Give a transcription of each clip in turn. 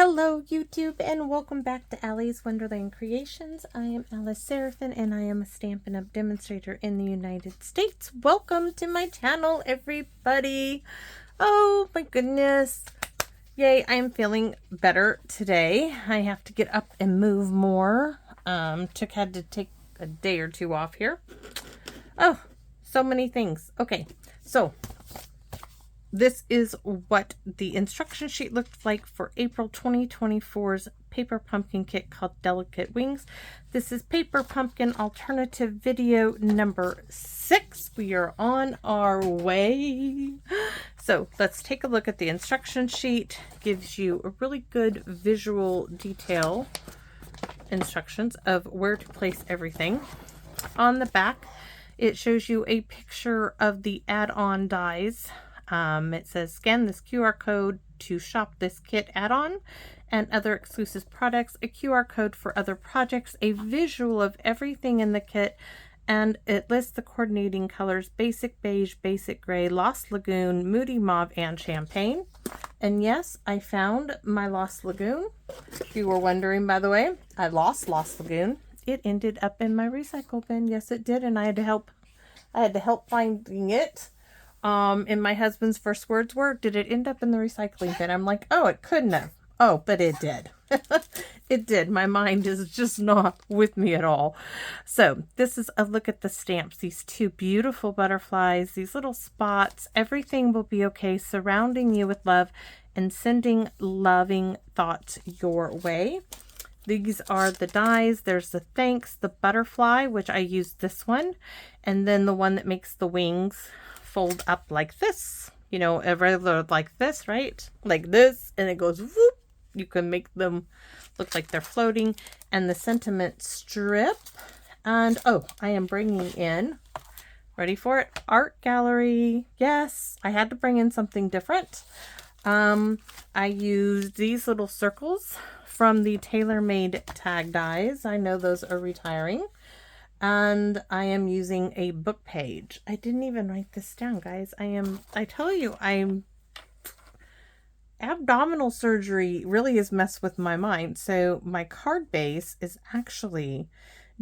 Hello YouTube and welcome back to Allie's Wonderland Creations. I am Alice Seraphin and I am a Stampin' Up! Demonstrator in the United States. Welcome to my channel, everybody. Oh my goodness. Yay, I am feeling better today. I have to get up and move more. Had to take a day or two off here. Oh, so many things. Okay, so this is what the instruction sheet looked like for April 2024's Paper Pumpkin kit called Delicate Wings. This is Paper Pumpkin Alternative video number 6. We are on our way. So let's take a look at the instruction sheet. Gives you a really good visual detail instructions of where to place everything. On the back, it shows you a picture of the add-on dies. It says scan this QR code to shop this kit add-on and other exclusive products, a QR code for other projects, a visual of everything in the kit, and it lists the coordinating colors: basic beige, basic gray, lost lagoon, moody mauve, and champagne. And yes, I found my lost lagoon. If you were wondering, by the way, I lost lagoon. It ended up in my recycle bin. Yes, it did, and I had to help finding it. And my husband's first words were, "Did it end up in the recycling bin?" I'm like, oh, it couldn't have. Oh, but it did. It did. My mind is just not with me at all. So this is a look at the stamps. These two beautiful butterflies, these little spots. Everything will be okay, surrounding you with love and sending loving thoughts your way. These are the dies. There's the thanks, the butterfly, which I used this one, and then the one that makes the wings fold up like this, you know, a regular like this, right? Like this, and it goes whoop. You can make them look like they're floating. And the sentiment strip. And oh, I am bringing in, ready for it, art gallery. Yes, I had to bring in something different. I used these little circles from the TaylorMade tag dies. I know those are retiring. And I am using a book page. I didn't even write this down, guys. I tell you, abdominal surgery really has messed with my mind. So my card base is actually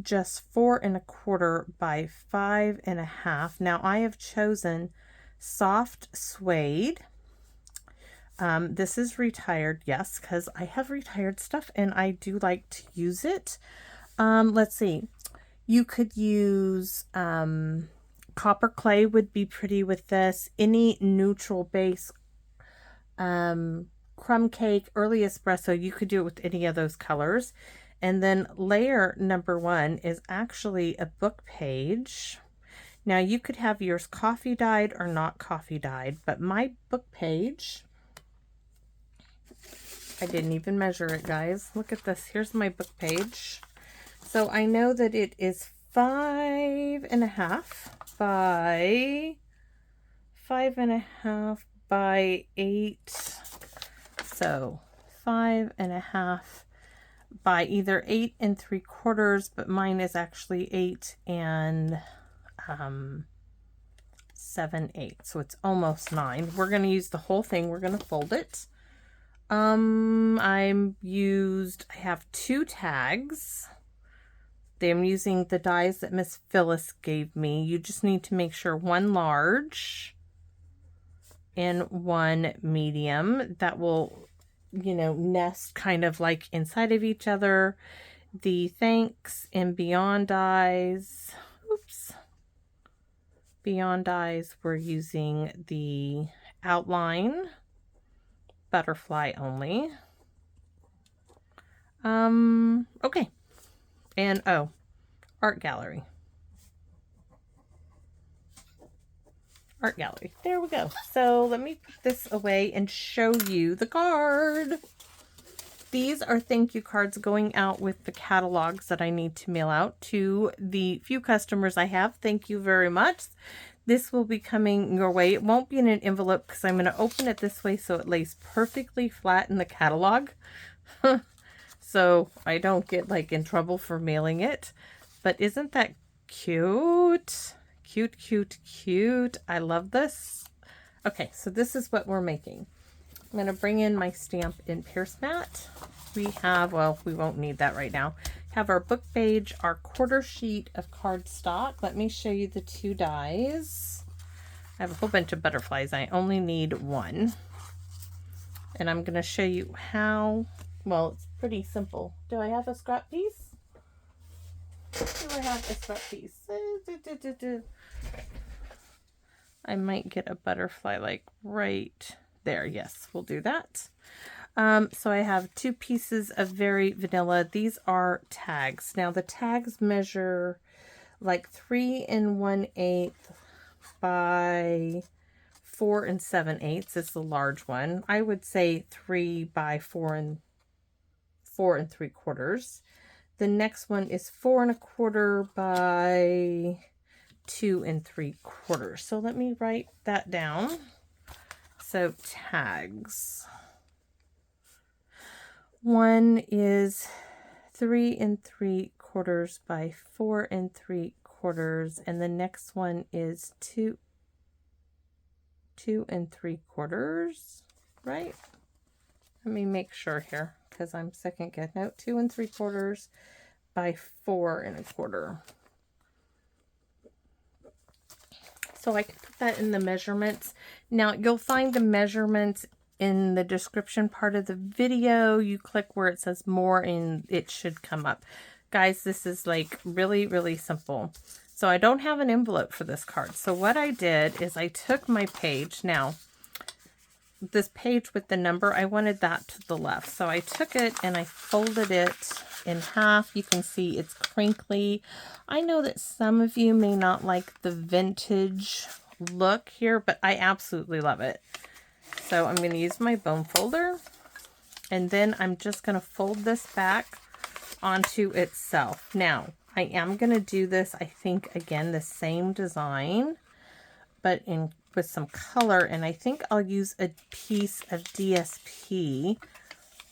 just 4 1/4 by 5 1/2. Now I have chosen soft suede. This is retired, yes, because I have retired stuff and I do like to use it. Let's see. You could use copper clay would be pretty with this. Any neutral base, crumb cake, early espresso, you could do it with any of those colors. And then layer number 1 is actually a book page. Now you could have yours coffee dyed or not coffee dyed, but my book page, I didn't even measure it, guys. Look at this. Here's my book page. So I know that it is 5 1/2 by 5 1/2 by 8. So 5 1/2 by either 8 3/4, but mine is actually 8 7/8. So it's almost 9. We're going to use the whole thing. We're going to fold it. I have 2 tags. I'm using the dies that Miss Phyllis gave me. You just need to make sure 1 large and 1 medium. That will, you know, nest kind of like inside of each other. The thanks and beyond dies. Oops. Beyond dies, we're using the outline butterfly only. Okay. And oh, art gallery. Art gallery. There we go. So let me put this away and show you the card. These are thank you cards going out with the catalogs that I need to mail out to the few customers I have. Thank you very much. This will be coming your way. It won't be in an envelope because I'm going to open it this way so it lays perfectly flat in the catalog. So I don't get like in trouble for mailing it. But isn't that cute? Cute, cute, cute. I love this. Okay, so this is what we're making. I'm going to bring in my Stampin' Pierce mat. We have, well, we won't need that right now. Have our book page, our quarter sheet of cardstock. Let me show you the 2 dies. I have a whole bunch of butterflies. I only need 1. And I'm going to show you how, well, it's pretty simple. Do I have a scrap piece? Do I have a scrap piece? I might get a butterfly like right there. Yes, we'll do that. So I have 2 pieces of very vanilla. These are tags. Now the tags measure like 3 1/8 by 4 7/8. It's the large one. I would say 3 by 4 3/4. The next one is 4 1/4 by 2 3/4. So let me write that down. So tags. One is 3 3/4 by 4 3/4, and the next one is 2 3/4, right? Let me make sure here, because I'm second guessing. No, 2 3/4 by 4 1/4. So I can put that in the measurements. Now you'll find the measurements in the description part of the video. You click where it says more and it should come up. Guys, this is like really, really simple. So I don't have an envelope for this card. So what I did is I took my page. Now, this page with the number, I wanted that to the left. So I took it and I folded it in half. You can see it's crinkly. I know that some of you may not like the vintage look here, but I absolutely love it. So I'm going to use my bone folder, and then I'm just going to fold this back onto itself. Now, I am going to do this, I think, again, the same design, but with some color, and I think I'll use a piece of DSP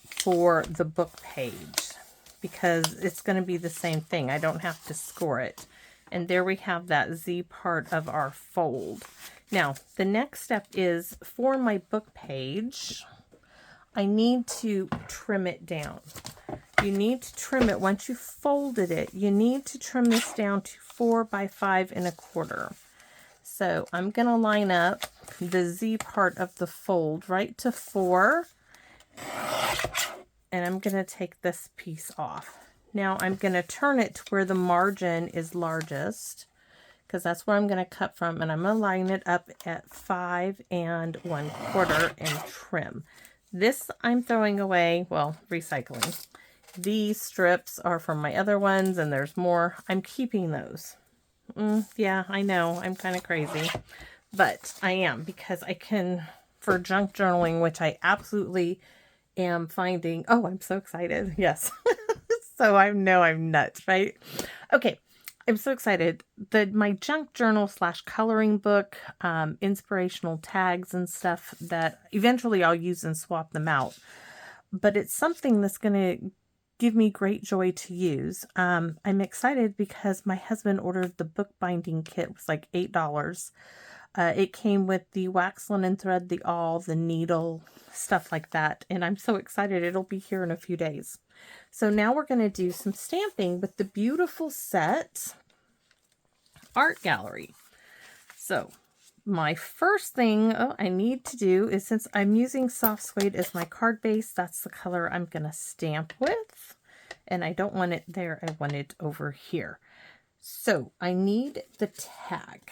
for the book page, because it's going to be the same thing. I don't have to score it. And there we have that Z part of our fold. Now, the next step is for my book page, I need to trim it down. You need to trim it once you've folded it. You need to trim this down to 4 by 5 1/4. So I'm going to line up the Z part of the fold right to 4. And I'm going to take this piece off. Now I'm going to turn it to where the margin is largest, because that's where I'm going to cut from, and I'm going to line it up at 5 1/4 and trim. This I'm throwing away, well, recycling. These strips are from my other ones, and there's more. I'm keeping those. Yeah, I know, I'm kind of crazy, but I am, because I can, for junk journaling, which I absolutely am finding. Oh, I'm so excited. Yes. So I know I'm nuts, right? Okay. I'm so excited that my junk journal / coloring book, inspirational tags and stuff that eventually I'll use and swap them out. But it's something that's going to give me great joy to use. I'm excited because my husband ordered the book binding kit. It was like $8. It came with the wax linen thread, the awl, the needle, stuff like that. And I'm so excited. It'll be here in a few days. So now we're going to do some stamping with the beautiful set art gallery. So my first thing I need to do is, since I'm using soft suede as my card base, that's the color I'm going to stamp with. And I don't want it there. I want it over here. So I need the tag.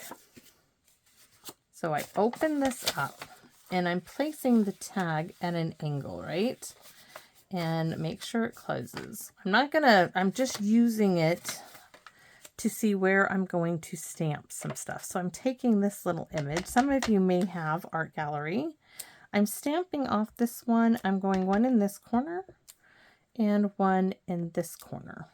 So I open this up and I'm placing the tag at an angle, right? And make sure it closes. I'm just using it to see where I'm going to stamp some stuff. So I'm taking this little image. Some of you may have art gallery. I'm stamping off this one. I'm going one in this corner and one in this corner.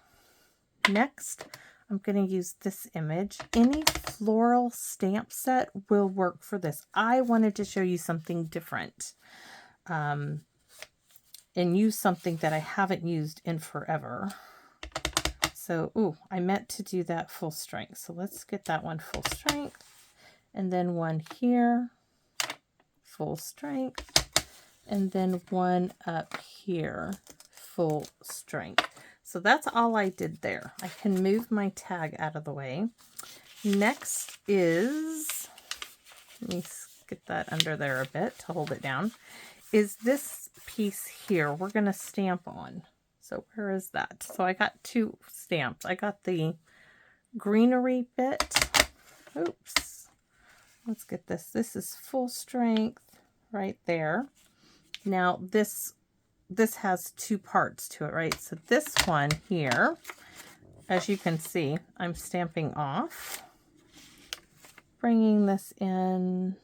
Next, I'm going to use this image. Any floral stamp set will work for this. I wanted to show you something different. And use something that I haven't used in forever. So, I meant to do that full strength. So let's get that one full strength. And then one here, full strength. and then one up here, full strength. So that's all I did there. I can move my tag out of the way. Next is, let me get that under there a bit to hold it down, is this piece here we're going to stamp on. So where is that? So I got two stamps. I got the greenery bit. Oops. Let's get this. This is full strength right there. Now this has two parts to it, right? So this one here, as you can see, I'm stamping off, bringing this in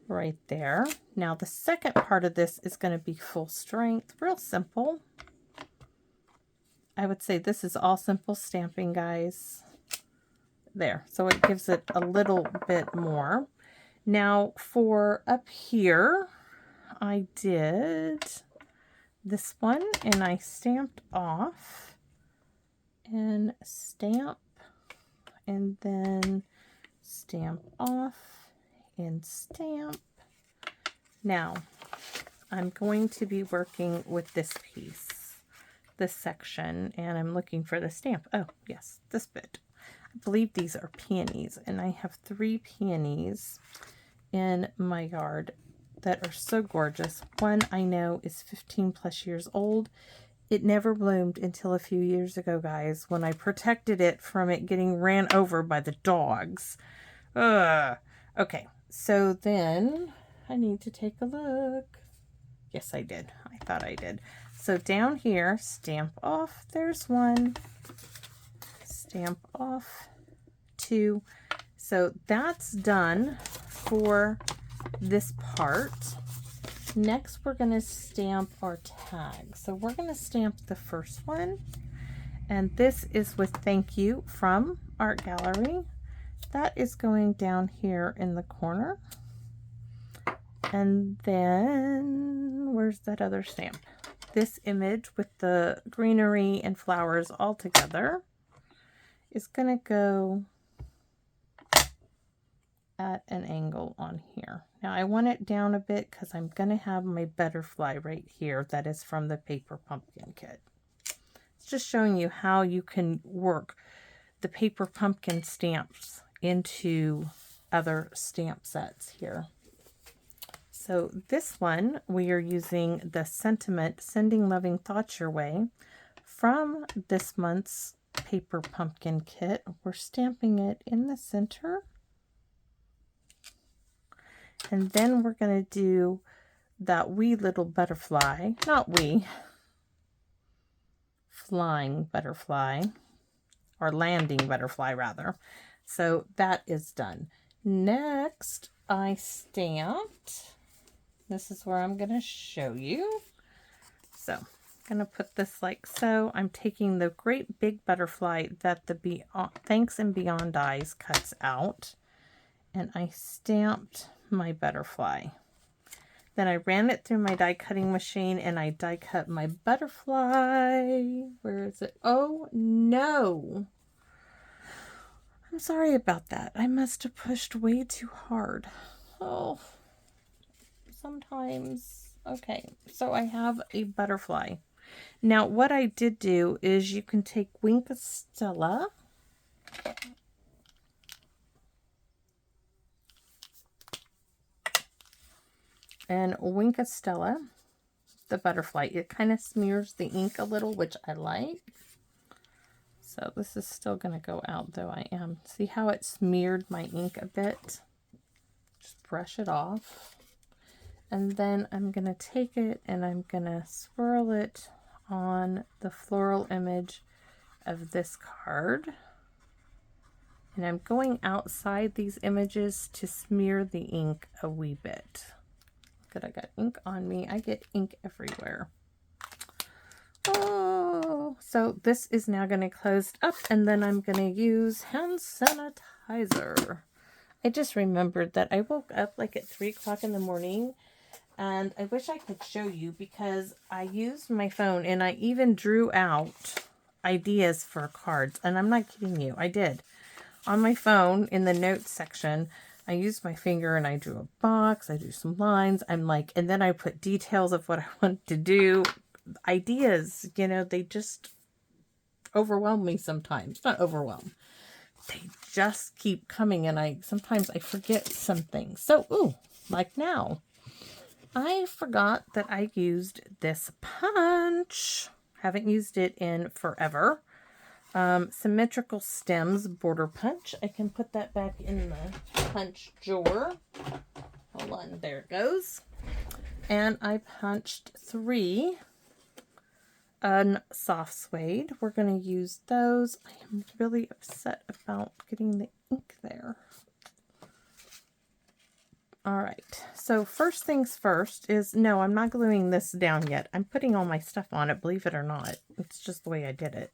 right there. Now the second part of this is going to be full strength, real simple. I would say this is all simple stamping, guys. There, so it gives it a little bit more. Now for up here, I did this one and I stamped off and stamp and then stamp off and stamp. Now I'm going to be working with this piece, this section, and I'm looking for the stamp. Oh yes, this bit. I believe these are peonies, and I have 3 peonies in my yard that are so gorgeous. One I know is 15 plus years old. It never bloomed until a few years ago, guys, when I protected it from it getting ran over by the dogs. Ugh. Okay, so then I need to take a look. Yes, I did. I thought I did. So down here, stamp off. There's one. Stamp off 2. So that's done for this part. Next, we're going to stamp our tag. So we're going to stamp the first one. And this is with thank you from Art Gallery. That is going down here in the corner. And then, where's that other stamp? This image with the greenery and flowers all together is going to go at an angle on here. Now I want it down a bit because I'm going to have my butterfly right here that is from the paper pumpkin kit. It's just showing you how you can work the paper pumpkin stamps into other stamp sets here. So this one, we are using the sentiment, Sending Loving Thoughts Your Way, from this month's paper pumpkin kit. We're stamping it in the center. And then we're going to do that wee little butterfly, not wee, flying butterfly, or landing butterfly rather. So that is done. Next, I stamped. This is where I'm going to show you. So I'm going to put this like so. I'm taking the great big butterfly that the Thanks and Beyond dies cuts out, and I stamped my butterfly. Then I ran it through my die cutting machine and I die cut my butterfly. Where is it? Oh no! I'm sorry about that. I must have pushed way too hard. Oh, sometimes. Okay, so I have a butterfly. Now what I did do is you can take Wink Stella and Wink Stella, the butterfly. It kind of smears the ink a little, which I like. So this is still going to go out, though I am. See how it smeared my ink a bit? Just brush it off. And then I'm going to take it and I'm going to swirl it on the floral image of this card. And I'm going outside these images to smear the ink a wee bit. Good, I got ink on me. I get ink everywhere. Oh, so this is now going to close up, and then I'm going to use hand sanitizer. I just remembered that I woke up like at 3 o'clock in the morning, and I wish I could show you because I used my phone and I even drew out ideas for cards, and I'm not kidding you. I did. On my phone in the notes section, I used my finger and I drew a box, I drew some lines. I'm like, and then I put details of what I want to do. Ideas, you know, they just overwhelm me sometimes. Not overwhelm. They just keep coming, and sometimes I forget some things. So, ooh, like now, I forgot that I used this punch. Haven't used it in forever. Symmetrical stems border punch. I can put that back in the punch drawer. Hold on, there it goes. And I punched 3 soft suede. We're going to use those. I am really upset about getting the ink there. All right, so first things first is, no, I'm not gluing this down yet. I'm putting all my stuff on it, believe it or not. It's just the way I did it.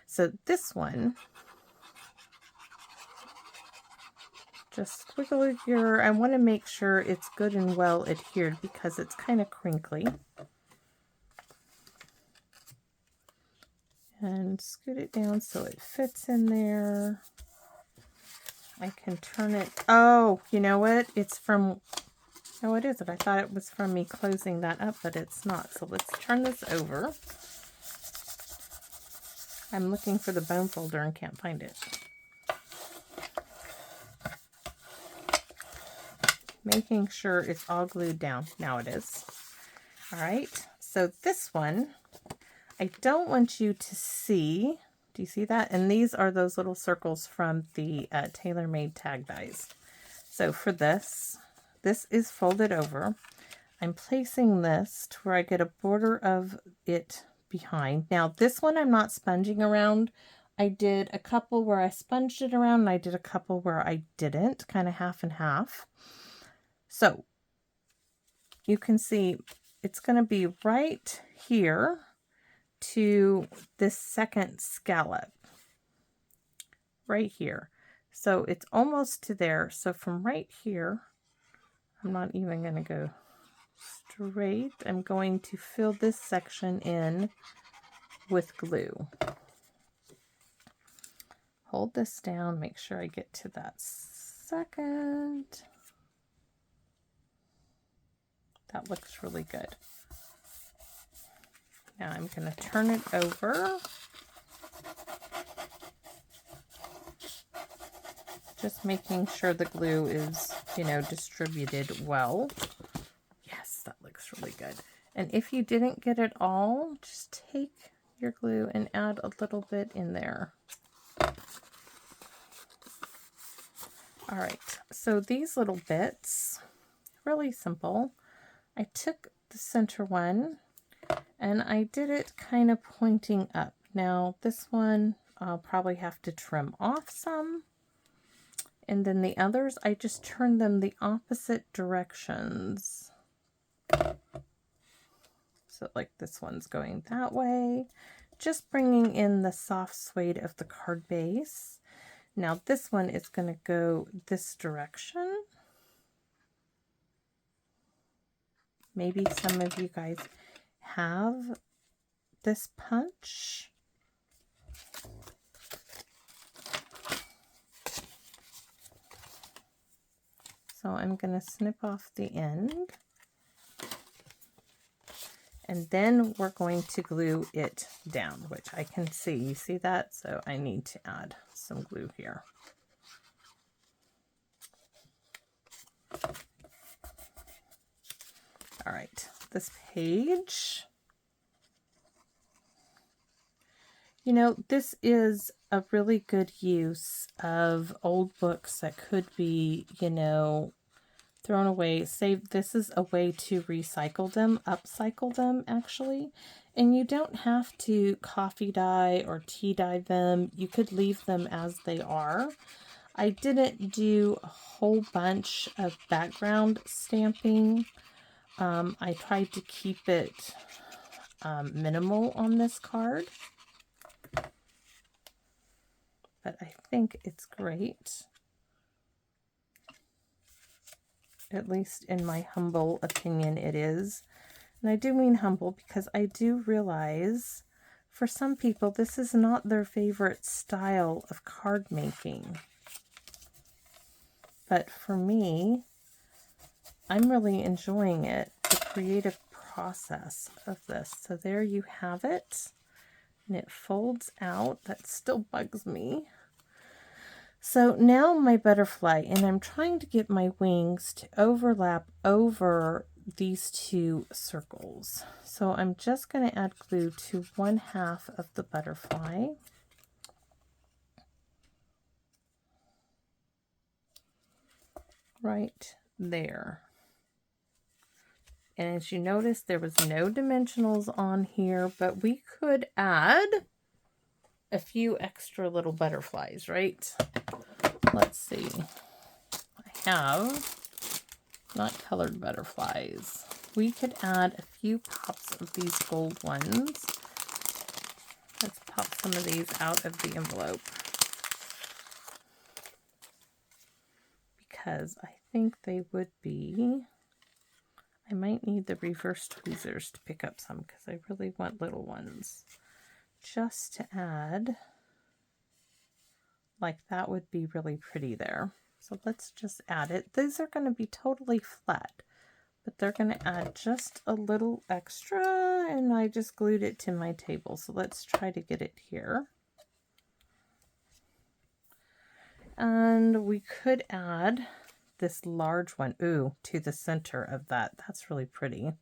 So this one, just squiggle your, I want to make sure it's good and well adhered because it's kind of crinkly. And scoot it down so it fits in there. I can turn it. Oh, you know what? It's from, oh, it isn't. I thought it was from me closing that up, but it's not. So let's turn this over. I'm looking for the bone folder and can't find it. Making sure it's all glued down. Now it is. All right. So this one, I don't want you to see. Do you see that? And these are those little circles from the tailor-made tag dies. So for this is folded over. I'm placing this to where I get a border of it behind. Now this one I'm not sponging around. I did a couple where I sponged it around, and I did a couple where I didn't, kind of half and half. So you can see it's going to be right here to this second scallop right here. So it's almost to there. So from right here, I'm not even going to go straight. I'm going to fill this section in with glue. Hold this down, make sure I get to that second. That looks really good. Now I'm going to turn it over. Just making sure the glue is, you know, distributed well. Yes, that looks really good. And if you didn't get it all, just take your glue and add a little bit in there. All right, so these little bits, really simple. I took the center one and I did it kind of pointing up. Now this one I'll probably have to trim off some. And then the others, I just turned them the opposite directions. So like this one's going that way. Just bringing in the soft suede of the card base. Now this one is going to go this direction. Maybe some of you guys have this punch. So I'm going to snip off the end. And then we're going to glue it down, which I can see. You see that? So I need to add some glue here. All right, this page. You know, this is a really good use of old books that could be, you know, thrown away. Save. This is a way to recycle them, upcycle them actually. And you don't have to coffee dye or tea dye them. You could leave them as they are. I didn't do a whole bunch of background stamping. I tried to keep it minimal on this card. But I think it's great. At least in my humble opinion it is. And I do mean humble because I do realize for some people this is not their favorite style of card making. but for me, I'm really enjoying it, the creative process of this. So there you have it. And it folds out. That still bugs me. So now my butterfly, and I'm trying to get my wings to overlap over these two circles. So I'm just going to add glue to 1/2 of the butterfly. Right there. And as you notice, there was no dimensionals on here, but we could add a few extra little butterflies, right? Let's see. I have not colored butterflies. We could add a few pops of these gold ones. Let's pop some of these out of the envelope, because I think they would be, I might need the reverse tweezers to pick up some, because I really want little ones. Just to add, like that would be really pretty there. So let's just add it. These are going to be totally flat, but they're going to add just a little extra, and I just glued it to my table. So let's try to get it here. And we could add this large one, ooh, to the center of that. That's really pretty.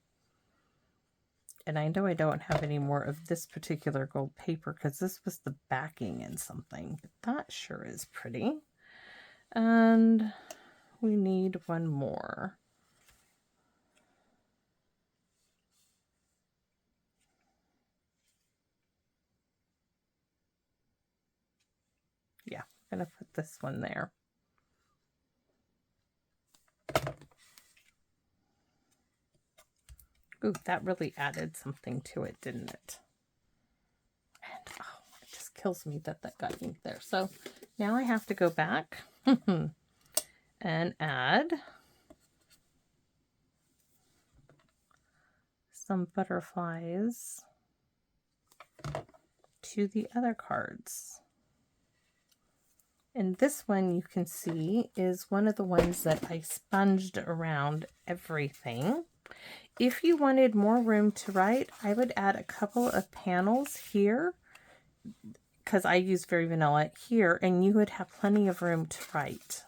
And I know I don't have any more of this particular gold paper because this was the backing in something, but that sure is pretty. And we need one more. Yeah, I'm gonna put this one there. Ooh, that really added something to it, didn't it? And oh, it just kills me that that got ink there. So now I have to go back and add some butterflies to the other cards. And this one you can see is one of the ones that I sponged around everything. If you wanted more room to write, I would add a couple of panels here, because I use Very Vanilla here, and you would have plenty of room to write.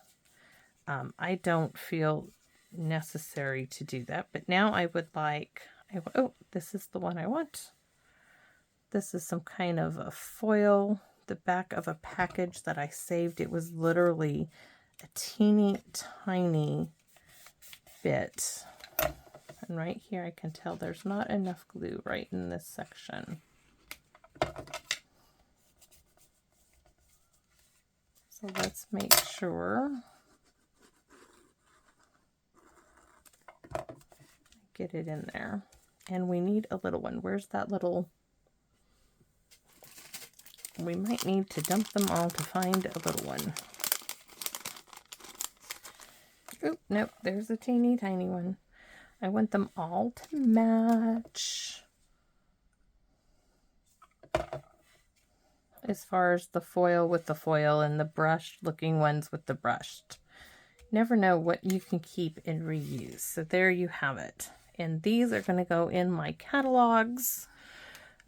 I don't feel necessary to do that, but now I would like, oh, this is the one I want. This is some kind of a foil, the back of a package that I saved. It was literally a teeny tiny bit. And right here I can tell there's not enough glue right in this section. So let's make sure I get it in there. And we need a little one. Where's that little? We might need to dump them all to find a little one. Oh, nope, there's a teeny tiny one. I want them all to match as far as the foil with the foil and the brushed looking ones with the brushed. Never know what you can keep and reuse. So there you have it. And these are going to go in my catalogs.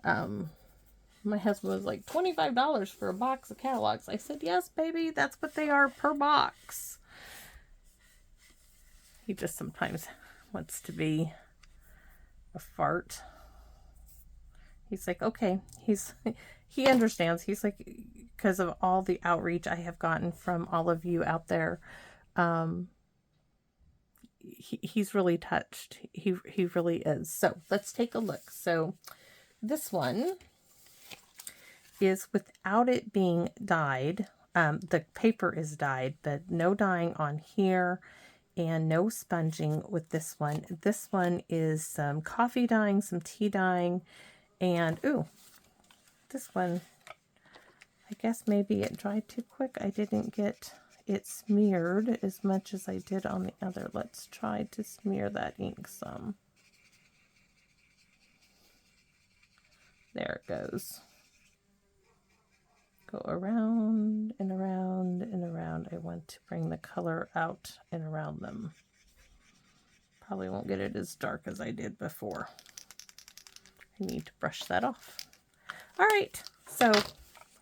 My husband was like, $25 for a box of catalogs. I said, yes, baby, that's what they are per box. He just sometimes wants to be a fart. He's like, okay, he understands. He's like, because of all the outreach I have gotten from all of you out there, he's really touched. He really is. So let's take a look. So this one is without it being dyed. The paper is dyed, but no dyeing on here and no sponging with this one. This one is some coffee dyeing, some tea dyeing, and ooh, this one, I guess maybe it dried too quick. I didn't get it smeared as much as I did on the other. Let's try to smear that ink some. There it goes. go around and around and around. I want to bring the color out and around them. Probably won't get it as dark as I did before. I need to brush that off. All right, so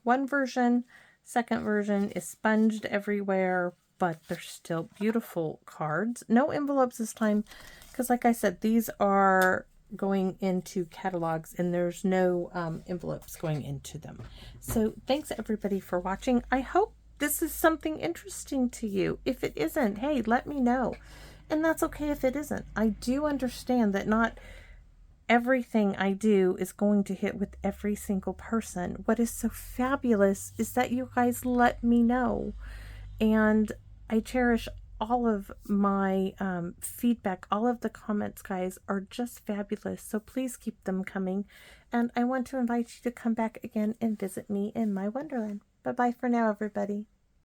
one version, second version is sponged everywhere, but they're still beautiful cards. No envelopes this time, because like I said, these are going into catalogs and there's no envelopes going into them. So thanks everybody for watching. I hope this is something interesting to you. If it isn't, hey, let me know. And that's okay if it isn't. I do understand that not everything I do is going to hit with every single person. What is so fabulous is that you guys let me know. And I cherish all of my feedback. All of the comments, guys, are just fabulous. So please keep them coming. And I want to invite you to come back again and visit me in my Wonderland. Bye-bye for now, everybody.